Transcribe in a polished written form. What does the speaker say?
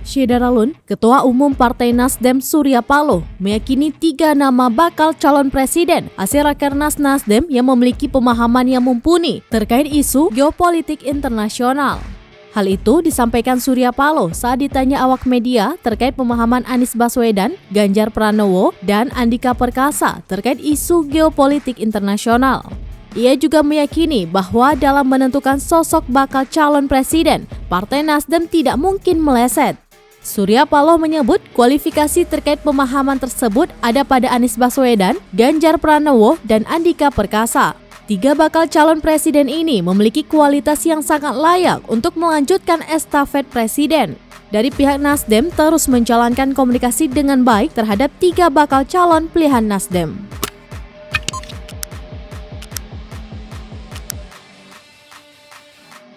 Syederalun, Ketua Umum Partai Nasdem Surya Paloh, meyakini 3 nama bakal calon presiden hasil Rakernas Nasdem yang memiliki pemahaman yang mumpuni terkait isu geopolitik internasional. Hal itu disampaikan Surya Paloh saat ditanya awak media terkait pemahaman Anies Baswedan, Ganjar Pranowo, dan Andika Perkasa terkait isu geopolitik internasional. Ia juga meyakini bahwa dalam menentukan sosok bakal calon presiden, Partai Nasdem tidak mungkin meleset. Surya Paloh menyebut kualifikasi terkait pemahaman tersebut ada pada Anies Baswedan, Ganjar Pranowo, dan Andika Perkasa. 3 bakal calon presiden ini memiliki kualitas yang sangat layak untuk melanjutkan estafet presiden. Dari pihak Nasdem terus menjalankan komunikasi dengan baik terhadap 3 bakal calon pilihan Nasdem.